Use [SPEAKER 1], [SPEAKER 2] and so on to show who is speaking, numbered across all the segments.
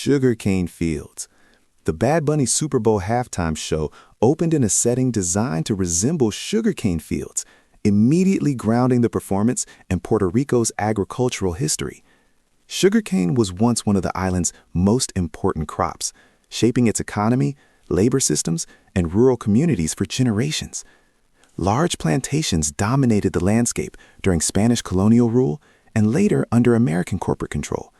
[SPEAKER 1] sugarcane fields. The Bad Bunny Super Bowl halftime show opened in a setting designed to resemble sugarcane fields, immediately grounding the performance in Puerto Rico's agricultural history. Sugarcane was once one of the island's most important crops, shaping its economy, labor systems, and rural communities for generations. Large plantations dominated the landscape during Spanish colonial rule and later under American corporate control.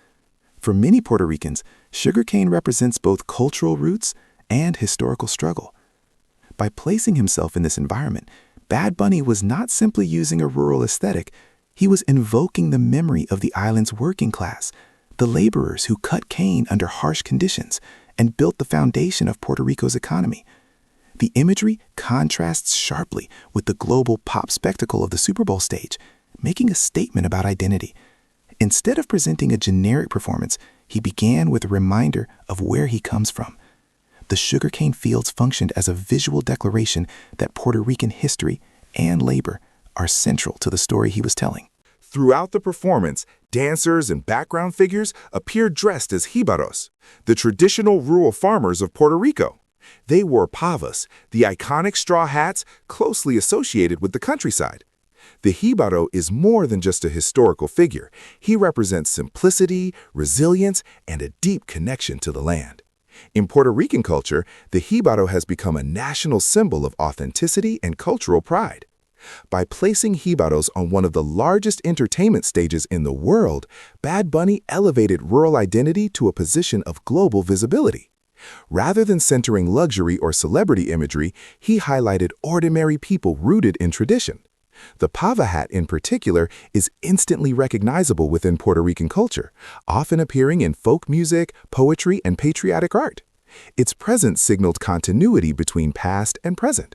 [SPEAKER 1] For many Puerto Ricans, sugarcane represents both cultural roots and historical struggle. By placing himself in this environment, Bad Bunny was not simply using a rural aesthetic, he was invoking the memory of the island's working class, the laborers who cut cane under harsh conditions and built the foundation of Puerto Rico's economy. The imagery contrasts sharply with the global pop spectacle of the Super Bowl stage, making a statement about identity. Instead of presenting a generic performance, he began with a reminder of where he comes from. The sugarcane fields functioned as a visual declaration that Puerto Rican history and labor are central to the story he was telling.
[SPEAKER 2] Throughout the performance, dancers and background figures appeared dressed as jíbaros, the traditional rural farmers of Puerto Rico. They wore pavas, the iconic straw hats closely associated with the countryside. The jíbaro is more than just a historical figure. He represents simplicity, resilience, and a deep connection to the land. In Puerto Rican culture, the jíbaro has become a national symbol of authenticity and cultural pride. By placing jíbaros on one of the largest entertainment stages in the world, Bad Bunny elevated rural identity to a position of global visibility. Rather than centering luxury or celebrity imagery, he highlighted ordinary people rooted in tradition. The pava hat, in particular, is instantly recognizable within Puerto Rican culture, often appearing in folk music, poetry, and patriotic art. Its presence signaled continuity between past and present.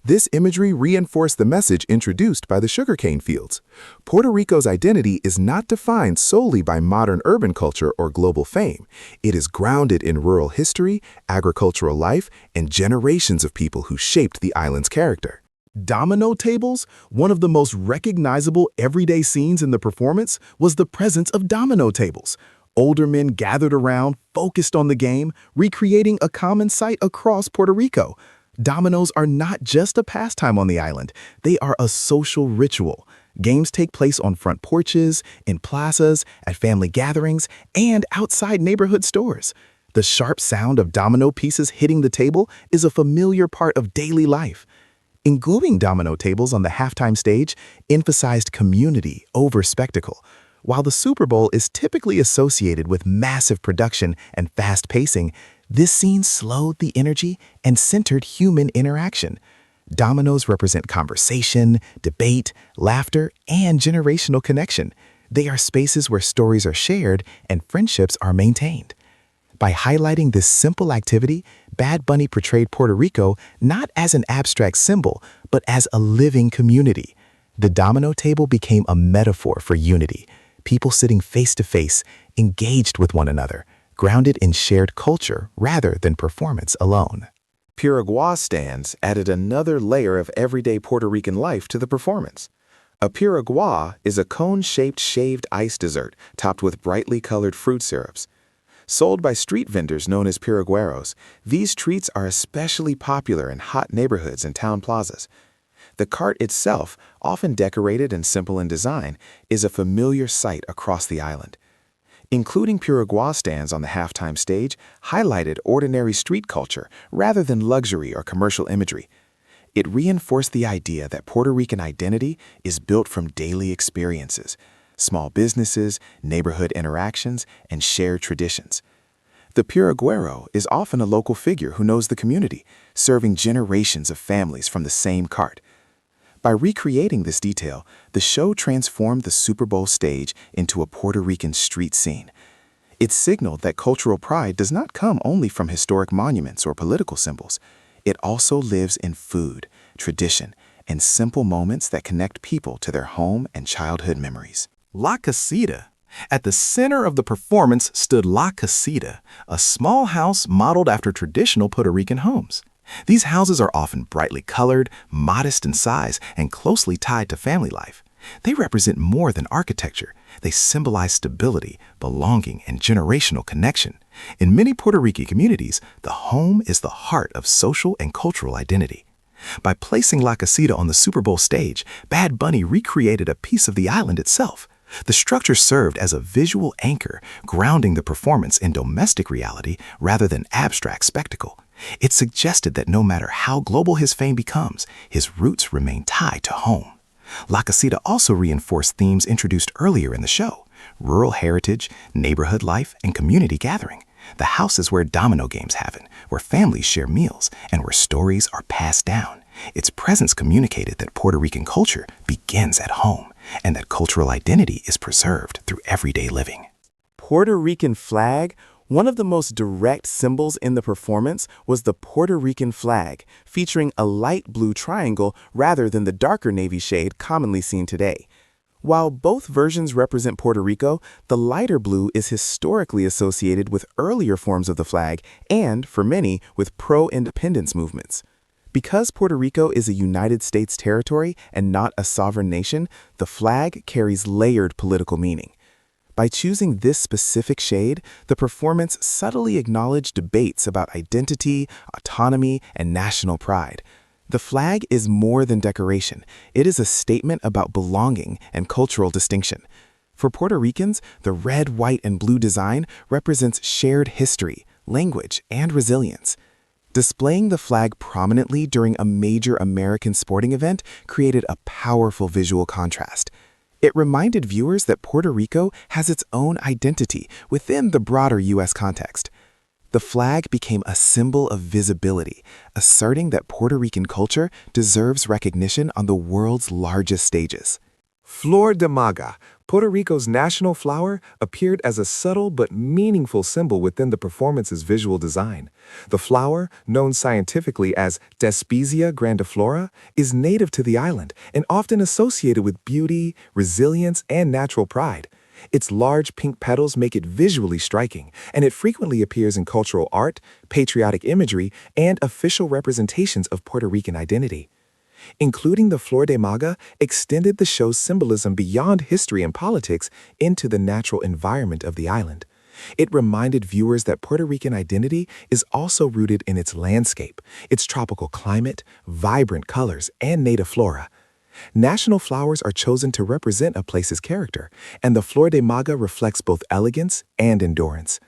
[SPEAKER 2] This imagery reinforced the message introduced by the sugarcane fields. Puerto Rico's identity is not defined solely by modern urban culture or global fame. It is grounded in rural history, agricultural life, and generations of people who shaped the island's character.
[SPEAKER 3] Domino tables, one of the most recognizable everyday scenes in the performance, was the presence of domino tables. Older men gathered around, focused on the game, recreating a common sight across Puerto Rico. Dominoes are not just a pastime on the island, they are a social ritual. Games take place on front porches, in plazas, at family gatherings, and outside neighborhood stores. The sharp sound of domino pieces hitting the table is a familiar part of daily life. Including domino tables on the halftime stage emphasized community over spectacle. While the Super Bowl is typically associated with massive production and fast pacing, this scene slowed the energy and centered human interaction. Dominoes represent conversation, debate, laughter, and generational connection. They are spaces where stories are shared and friendships are maintained. By highlighting this simple activity, Bad Bunny portrayed Puerto Rico not as an abstract symbol, but as a living community. The domino table became a metaphor for unity, people sitting face to face, engaged with one another, grounded in shared culture rather than performance alone.
[SPEAKER 4] Piragua stands added another layer of everyday Puerto Rican life to the performance. A piragua is a cone-shaped shaved ice dessert topped with brightly colored fruit syrups. Sold by street vendors known as piragueros, these treats are especially popular in hot neighborhoods and town plazas. The cart itself, often decorated and simple in design, is a familiar sight across the island. Including piragua stands on the halftime stage highlighted ordinary street culture rather than luxury or commercial imagery. It reinforced the idea that Puerto Rican identity is built from daily experiences, small businesses, neighborhood interactions, and shared traditions. The piraguero is often a local figure who knows the community, serving generations of families from the same cart. By recreating this detail, the show transformed the Super Bowl stage into a Puerto Rican street scene. It signaled that cultural pride does not come only from historic monuments or political symbols. It also lives in food, tradition, and simple moments that connect people to their home and childhood memories.
[SPEAKER 3] La Casita. At the center of the performance stood La Casita, a small house modeled after traditional Puerto Rican homes. These houses are often brightly colored, modest in size, and closely tied to family life. They represent more than architecture. They symbolize stability, belonging, and generational connection. In many Puerto Rican communities, the home is the heart of social and cultural identity. By placing La Casita on the Super Bowl stage, Bad Bunny recreated a piece of the island itself. The structure served as a visual anchor, grounding the performance in domestic reality rather than abstract spectacle. It suggested that no matter how global his fame becomes, his roots remain tied to home. La Casita also reinforced themes introduced earlier in the show: rural heritage, neighborhood life, and community gathering. The house is where domino games happen, where families share meals, and where stories are passed down. Its presence communicated that Puerto Rican culture begins at home, and that cultural identity is preserved through everyday living.
[SPEAKER 4] Puerto Rican flag. One of the most direct symbols in the performance was the Puerto Rican flag, featuring a light blue triangle rather than the darker navy shade commonly seen today. While both versions represent Puerto Rico, the lighter blue is historically associated with earlier forms of the flag and, for many, with pro-independence movements. Because Puerto Rico is a United States territory and not a sovereign nation, the flag carries layered political meaning. By choosing this specific shade, the performance subtly acknowledged debates about identity, autonomy, and national pride. The flag is more than decoration. It is a statement about belonging and cultural distinction. For Puerto Ricans, the red, white, and blue design represents shared history, language, and resilience. Displaying the flag prominently during a major American sporting event created a powerful visual contrast. It reminded viewers that Puerto Rico has its own identity within the broader U.S. context. The flag became a symbol of visibility, asserting that Puerto Rican culture deserves recognition on the world's largest stages.
[SPEAKER 2] Flor de maga, Puerto Rico's national flower, appeared as a subtle but meaningful symbol within the performance's visual design. The flower, known scientifically as Despesia grandiflora, is native to the island and often associated with beauty, resilience, and natural pride. Its large pink petals make it visually striking, and it frequently appears in cultural art, patriotic imagery, and official representations of Puerto Rican identity. Including the Flor de Maga extended the show's symbolism beyond history and politics into the natural environment of the island. It reminded viewers that Puerto Rican identity is also rooted in its landscape, its tropical climate, vibrant colors, and native flora. National flowers are chosen to represent a place's character, and the Flor de Maga reflects both elegance and endurance.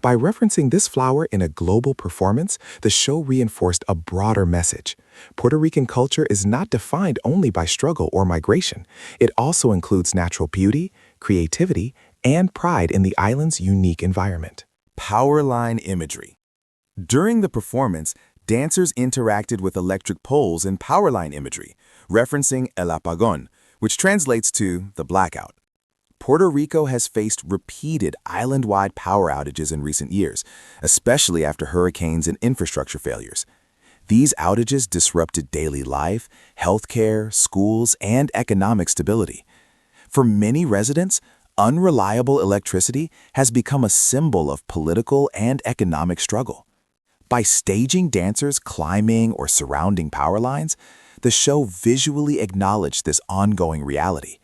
[SPEAKER 2] By referencing this flower in a global performance, the show reinforced a broader message. Puerto Rican culture is not defined only by struggle or migration. It also includes natural beauty, creativity, and pride in the island's unique environment.
[SPEAKER 5] Power line imagery. During the performance, dancers interacted with electric poles in power line imagery, referencing el Apagón, which translates to the blackout. Puerto Rico has faced repeated island-wide power outages in recent years, especially after hurricanes and infrastructure failures. These outages disrupted daily life, healthcare, schools, and economic stability. For many residents, unreliable electricity has become a symbol of political and economic struggle. By staging dancers climbing or surrounding power lines, the show visually acknowledged this ongoing reality.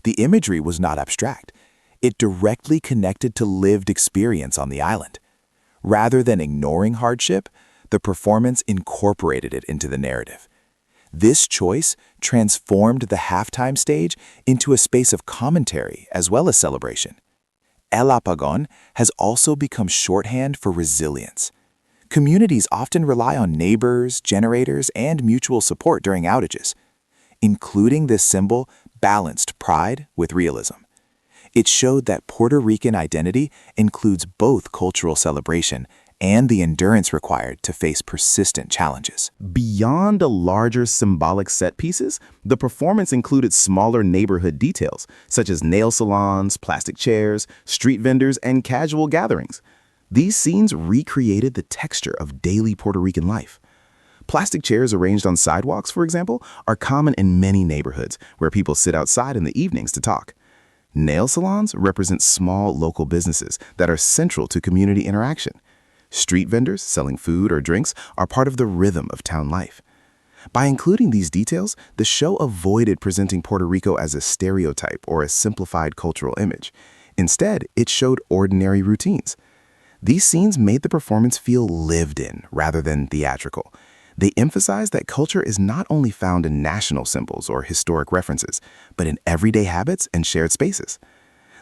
[SPEAKER 5] The imagery was not abstract. It directly connected to lived experience on the island. Rather than ignoring hardship, the performance incorporated it into the narrative. This choice transformed the halftime stage into a space of commentary as well as celebration. El Apagón has also become shorthand for resilience. Communities often rely on neighbors, generators, and mutual support during outages. Including this symbol balanced pride with realism. It showed that Puerto Rican identity includes both cultural celebration and the endurance required to face persistent challenges.
[SPEAKER 3] Beyond the larger symbolic set pieces, the performance included smaller neighborhood details, such as nail salons, plastic chairs, street vendors, and casual gatherings. These scenes recreated the texture of daily Puerto Rican life. Plastic chairs arranged on sidewalks, for example, are common in many neighborhoods where people sit outside in the evenings to talk. Nail salons represent small local businesses that are central to community interaction. Street vendors selling food or drinks are part of the rhythm of town life. By including these details, the show avoided presenting Puerto Rico as a stereotype or a simplified cultural image. Instead, it showed ordinary routines. These scenes made the performance feel lived in rather than theatrical. They emphasized that culture is not only found in national symbols or historic references, but in everyday habits and shared spaces.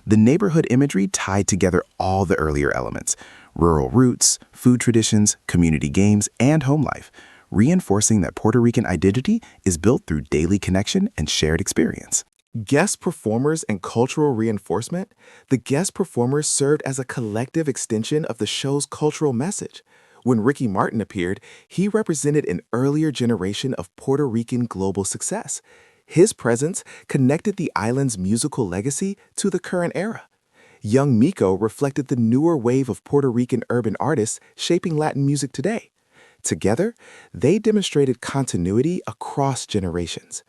[SPEAKER 3] The neighborhood imagery tied together all the earlier elements: rural roots, food traditions, community games, and home life, reinforcing that Puerto Rican identity is built through daily connection and shared experience. Guest performers and cultural reinforcement, the guest performers served as a collective extension of the show's cultural message. When Ricky Martin appeared, he represented an earlier generation of Puerto Rican global success. His presence connected the island's musical legacy to the current era. Young Miko reflected the newer wave of Puerto Rican urban artists shaping Latin music today. Together, they demonstrated continuity across generations.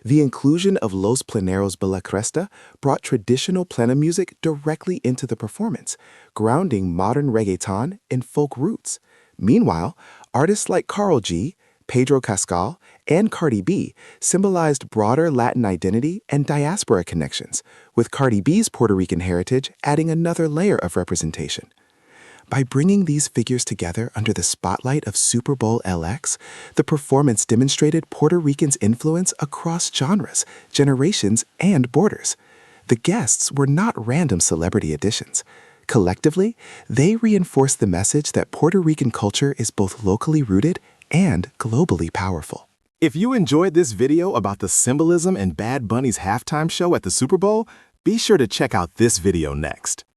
[SPEAKER 3] The inclusion of Los Pleneros de la Cresta brought traditional plena music directly into the performance, grounding modern reggaeton in folk roots. Meanwhile, artists like Karol G, Pedro Pascal, and Cardi B symbolized broader Latin identity and diaspora connections, with Cardi B's Puerto Rican heritage adding another layer of representation. By bringing these figures together under the spotlight of Super Bowl LX, the performance demonstrated Puerto Rican's influence across genres, generations, and borders. The guests were not random celebrity additions. Collectively, they reinforced the message that Puerto Rican culture is both locally rooted and globally powerful. If you enjoyed this video about the symbolism in Bad Bunny's halftime show at the Super Bowl, be sure to check out this video next.